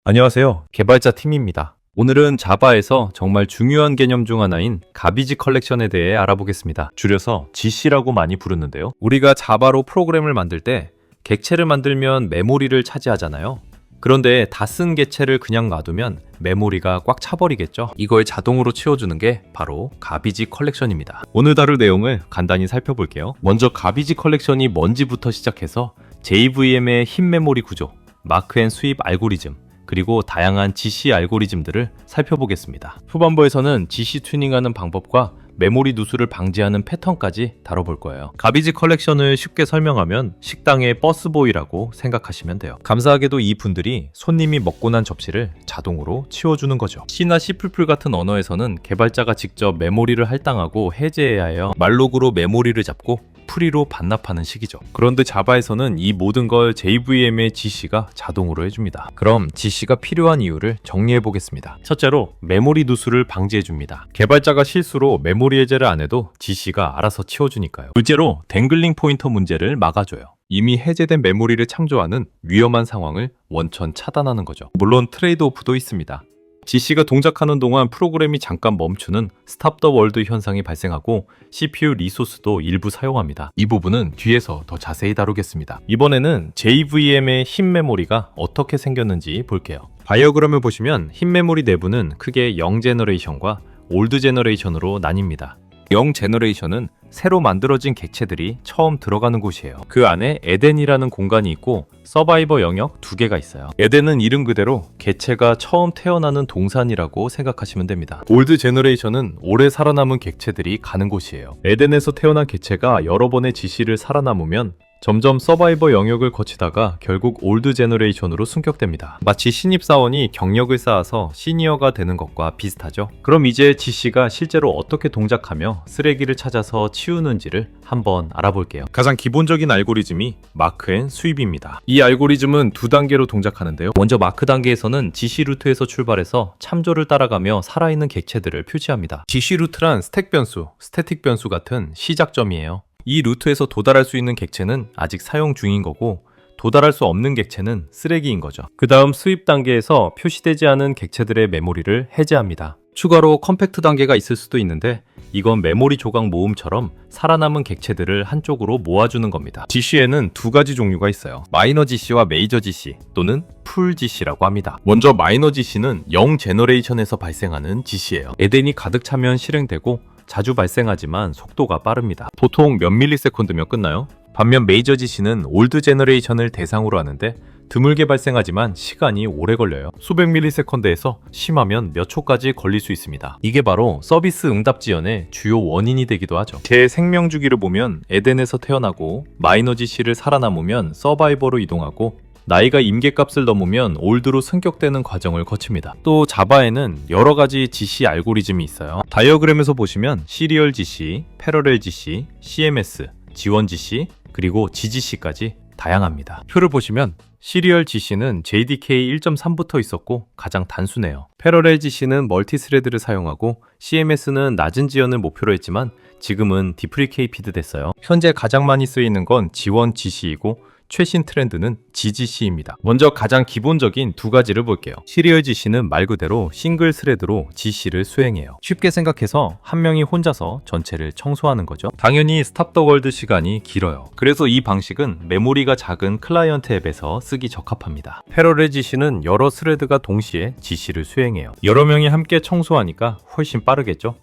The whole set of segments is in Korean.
안녕하세요. 개발자 팀입니다. 오늘은 자바에서 정말 중요한 개념 중 하나인 가비지 컬렉션에 대해 알아보겠습니다. 줄여서 GC라고 많이 부르는데요. 우리가 자바로 프로그램을 만들 때 객체를 만들면 메모리를 차지하잖아요. 그런데 다 쓴 객체를 그냥 놔두면 메모리가 꽉 차버리겠죠. 이걸 자동으로 채워주는 게 바로 가비지 컬렉션입니다. 오늘 다룰 내용을 간단히 살펴볼게요. 먼저 가비지 컬렉션이 뭔지부터 시작해서 JVM의 흰 메모리 구조, 마크 앤 스윕 알고리즘, 그리고 다양한 GC 알고리즘들을 살펴보겠습니다. 후반부에서는 GC 튜닝하는 방법과 메모리 누수를 방지하는 패턴까지 다뤄볼 거예요. 가비지 컬렉션을 쉽게 설명하면 식당의 버스보이라고 생각하시면 돼요. 감사하게도 이 분들이 손님이 먹고 난 접시를 자동으로 치워주는 거죠. C나 C++ 같은 언어에서는 개발자가 직접 메모리를 할당하고 해제해야 해요. 말록으로 메모리를 잡고 프리로 반납하는 식이죠. 그런데 자바에서는 이 모든 걸 JVM의 GC가 자동으로 해줍니다. 그럼 GC가 필요한 이유를 정리해 보겠습니다. 첫째로 메모리 누수를 방지해 줍니다. 개발자가 실수로 메모리 해제를 안 해도 GC가 알아서 치워주니까요. 둘째로 댕글링 포인터 문제를 막아줘요. 이미 해제된 메모리를 창조하는 위험한 상황을 원천 차단하는 거죠. 물론 트레이드 오프도 있습니다. GC가 동작하는 동안 프로그램이 잠깐 멈추는 스탑 더 월드 현상이 발생하고 CPU 리소스도 일부 사용합니다. 이 부분은 뒤에서 더 자세히 다루겠습니다. 이번에는 JVM의 흰 메모리가 어떻게 생겼는지 볼게요. 다이어그램을 보시면 흰 메모리 내부는 크게 0 제너레이션과 올드 제너레이션으로 나뉩니다. 0 제너레이션은 새로 만들어진 객체들이 처음 들어가는 곳이에요. 그 안에 에덴이라는 공간이 있고 서바이버 영역 2개가 있어요. 에덴은 이름 그대로 객체가 처음 태어나는 동산이라고 생각하시면 됩니다. 올드 제너레이션은 오래 살아남은 객체들이 가는 곳이에요. 에덴에서 태어난 객체가 여러 번의 GC를 살아남으면 점점 서바이버 영역을 거치다가 결국 올드 제너레이션으로 승격됩니다. 마치 신입사원이 경력을 쌓아서 시니어가 되는 것과 비슷하죠. 그럼 이제 GC가 실제로 어떻게 동작하며 쓰레기를 찾아서 치우는지를 한번 알아볼게요. 가장 기본적인 알고리즘이 마크 앤 스윕입니다. 이 알고리즘은 두 단계로 동작하는데요. 먼저 마크 단계에서는 GC 루트에서 출발해서 참조를 따라가며 살아있는 객체들을 표시합니다. GC 루트란 스택 변수, 스태틱 변수 같은 시작점이에요. 이 루트에서 도달할 수 있는 객체는 아직 사용 중인 거고 도달할 수 없는 객체는 쓰레기인 거죠. 그 다음 스윕 단계에서 표시되지 않은 객체들의 메모리를 해제합니다. 추가로 컴팩트 단계가 있을 수도 있는데 이건 메모리 조각 모음처럼 살아남은 객체들을 한쪽으로 모아주는 겁니다. GC에는 두 가지 종류가 있어요. 마이너 GC와 메이저 GC 또는 풀 GC라고 합니다. 먼저 마이너 GC는 0 제너레이션에서 발생하는 GC예요. 에덴이 가득 차면 실행되고 자주 발생하지만 속도가 빠릅니다. 보통 몇 밀리세컨드면 끝나요? 반면 메이저 GC는 올드 제너레이션을 대상으로 하는데 드물게 발생하지만 시간이 오래 걸려요. 수백 밀리세컨드에서 심하면 몇 초까지 걸릴 수 있습니다. 이게 바로 서비스 응답 지연의 주요 원인이 되기도 하죠. 제 생명 주기를 보면 에덴에서 태어나고 마이너 GC를 살아남으면 서바이버로 이동하고 나이가 임계값을 넘으면 올드로 승격되는 과정을 거칩니다. 또 자바에는 여러 가지 GC 알고리즘이 있어요. 다이어그램에서 보시면 시리얼 GC, 패러렐 GC, CMS, 지원 GC, 그리고 GGC까지 다양합니다. 표를 보시면 시리얼 GC는 JDK 1.3부터 있었고 가장 단순해요. 패러렐 GC는 멀티스레드를 사용하고 CMS는 낮은 지연을 목표로 했지만 지금은 디프리케이피드 됐어요. 현재 가장 많이 쓰이는 건 지원 GC이고 최신 트렌드는 GGC입니다. 먼저 가장 기본적인 두 가지를 볼게요. 시리얼 GC는 말 그대로 싱글 스레드로 GC를 수행해요. 쉽게 생각해서 한 명이 혼자서 전체를 청소하는 거죠. 당연히 스탑 더 월드 시간이 길어요. 그래서 이 방식은 메모리가 작은 클라이언트 앱에서 쓰기 적합합니다. 패러렐 GC는 여러 스레드가 동시에 GC를 수행해요. 여러 명이 함께 청소하니까 훨씬 빠르겠죠?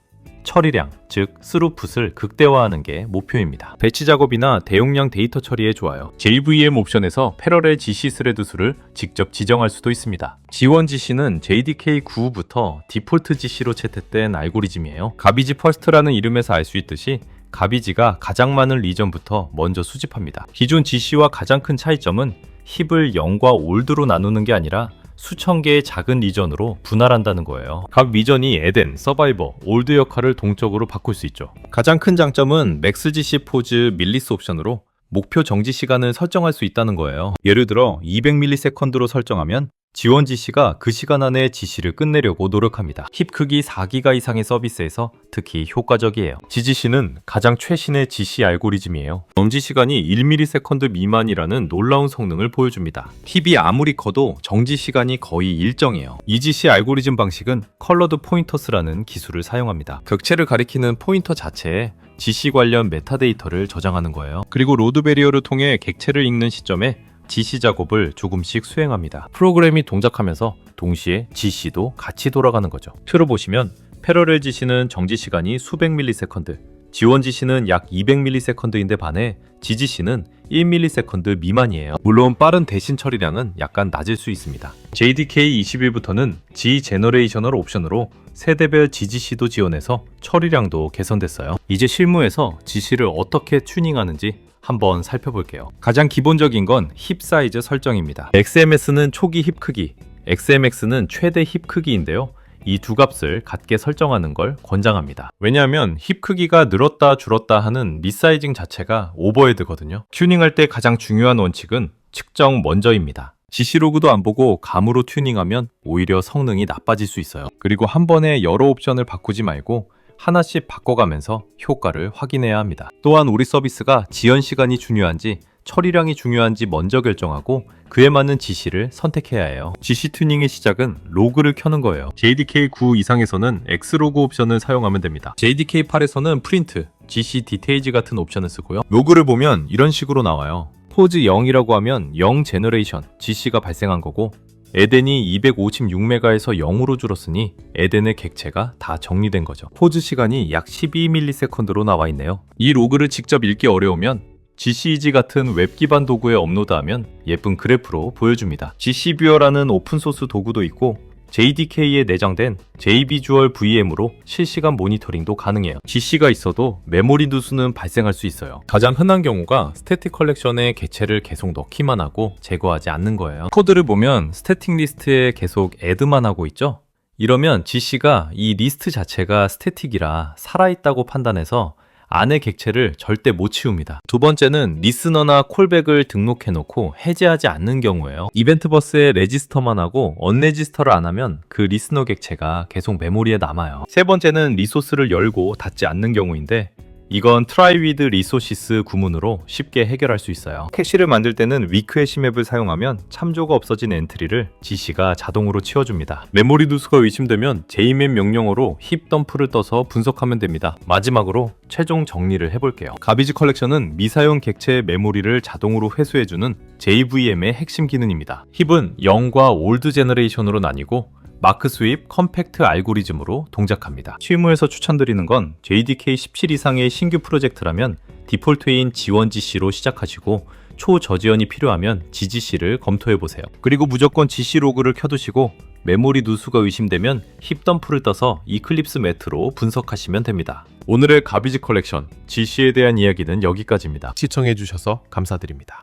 처리량, 즉 스루풋을 극대화하는 게 목표입니다. 배치 작업이나 대용량 데이터 처리에 좋아요. JVM 옵션에서 패러렐 GC 스레드 수를 직접 지정할 수도 있습니다. 지원 GC는 JDK 9부터 디폴트 GC로 채택된 알고리즘이에요. 가비지 퍼스트라는 이름에서 알 수 있듯이 가비지가 가장 많은 리전부터 먼저 수집합니다. 기존 GC와 가장 큰 차이점은 힙을 0과 올드로 나누는 게 아니라 수천 개의 작은 리전으로 분할한다는 거예요. 각 리전이 에덴, 서바이버, 올드 역할을 동적으로 바꿀 수 있죠. 가장 큰 장점은 맥스 GC 포즈 밀리스 옵션으로 목표 정지 시간을 설정할 수 있다는 거예요. 예를 들어 200ms로 설정하면 지원 GC가 그 시간 안에 GC를 끝내려고 노력합니다. 힙 크기 4기가 이상의 서비스에서 특히 효과적이에요. GGC는 가장 최신의 GC 알고리즘이에요. 넘지 시간이 1ms 미만이라는 놀라운 성능을 보여줍니다. 힙이 아무리 커도 정지 시간이 거의 일정해요. 이 GC 알고리즘 방식은 컬러드 포인터스라는 기술을 사용합니다. 격체를 가리키는 포인터 자체에 GC 관련 메타데이터를 저장하는 거예요. 그리고 로드 베리어를 통해 객체를 읽는 시점에 GC 작업을 조금씩 수행합니다. 프로그램이 동작하면서 동시에 GC도 같이 돌아가는 거죠. 표로 보시면 패러렐 GC는 정지 시간이 수백 밀리세컨드, 지원 GC는 약 200ms인데 반해 GGC는 1ms 미만이에요. 물론 빠른 대신 처리량은 약간 낮을 수 있습니다. JDK 21부터는 G 제너레이셔널 옵션으로 세대별 GGC도 지원해서 처리량도 개선됐어요. 이제 실무에서 GC를 어떻게 튜닝하는지 한번 살펴볼게요. 가장 기본적인 건 힙 사이즈 설정입니다. XMS는 초기 힙 크기, XMX는 최대 힙 크기인데요. 이 두 값을 같게 설정하는 걸 권장합니다. 왜냐하면 힙 크기가 늘었다 줄었다 하는 리사이징 자체가 오버헤드거든요. 튜닝할 때 가장 중요한 원칙은 측정 먼저입니다. GC 로그도 안 보고 감으로 튜닝하면 오히려 성능이 나빠질 수 있어요. 그리고 한 번에 여러 옵션을 바꾸지 말고 하나씩 바꿔가면서 효과를 확인해야 합니다. 또한 우리 서비스가 지연 시간이 중요한지 처리량이 중요한지 먼저 결정하고 그에 맞는 GC를 선택해야 해요. GC 튜닝의 시작은 로그를 켜는 거예요. JDK 9 이상에서는 X로그 옵션을 사용하면 됩니다. JDK 8에서는 프린트, GC 디테일즈 같은 옵션을 쓰고요. 로그를 보면 이런 식으로 나와요. 포즈 0이라고 하면 0 제너레이션, GC가 발생한 거고 에덴이 256메가에서 0으로 줄었으니 에덴의 객체가 다 정리된 거죠. 포즈 시간이 약 12ms로 나와 있네요. 이 로그를 직접 읽기 어려우면 GCEG 같은 웹 기반 도구에 업로드하면 예쁜 그래프로 보여줍니다. GC뷰어라는 오픈소스 도구도 있고 JDK에 내장된 JVisual VM으로 실시간 모니터링도 가능해요. GC가 있어도 메모리 누수는 발생할 수 있어요. 가장 흔한 경우가 스태틱 컬렉션에 객체를 계속 넣기만 하고 제거하지 않는 거예요. 코드를 보면 스태틱 리스트에 계속 애드만 하고 있죠? 이러면 GC가 이 리스트 자체가 스태틱이라 살아있다고 판단해서 안의 객체를 절대 못 치웁니다. 두 번째는 리스너나 콜백을 등록해놓고 해제하지 않는 경우예요. 이벤트 버스에 레지스터만 하고 언레지스터를 안 하면 그 리스너 객체가 계속 메모리에 남아요. 세 번째는 리소스를 열고 닫지 않는 경우인데 이건 try with resources 구문으로 쉽게 해결할 수 있어요. 캐시를 만들 때는 weak 해시 맵을 사용하면 참조가 없어진 엔트리를 GC가 자동으로 치워줍니다. 메모리 누수가 의심되면 jmap 명령어로 힙 덤프를 떠서 분석하면 됩니다. 마지막으로 최종 정리를 해볼게요. 가비지 컬렉션은 미사용 객체의 메모리를 자동으로 회수해주는 JVM의 핵심 기능입니다. 힙은 0과 올드 제너레이션으로 나뉘고 마크 스윕 컴팩트 알고리즘으로 동작합니다. 실무에서 추천드리는 건 JDK 17 이상의 신규 프로젝트라면 디폴트인 지원 GC로 시작하시고 초저지연이 필요하면 GGC를 검토해보세요. 그리고 무조건 GC 로그를 켜두시고 메모리 누수가 의심되면 힙덤프를 떠서 이클립스 매트로 분석하시면 됩니다. 오늘의 가비지 컬렉션 GC에 대한 이야기는 여기까지입니다. 시청해주셔서 감사드립니다.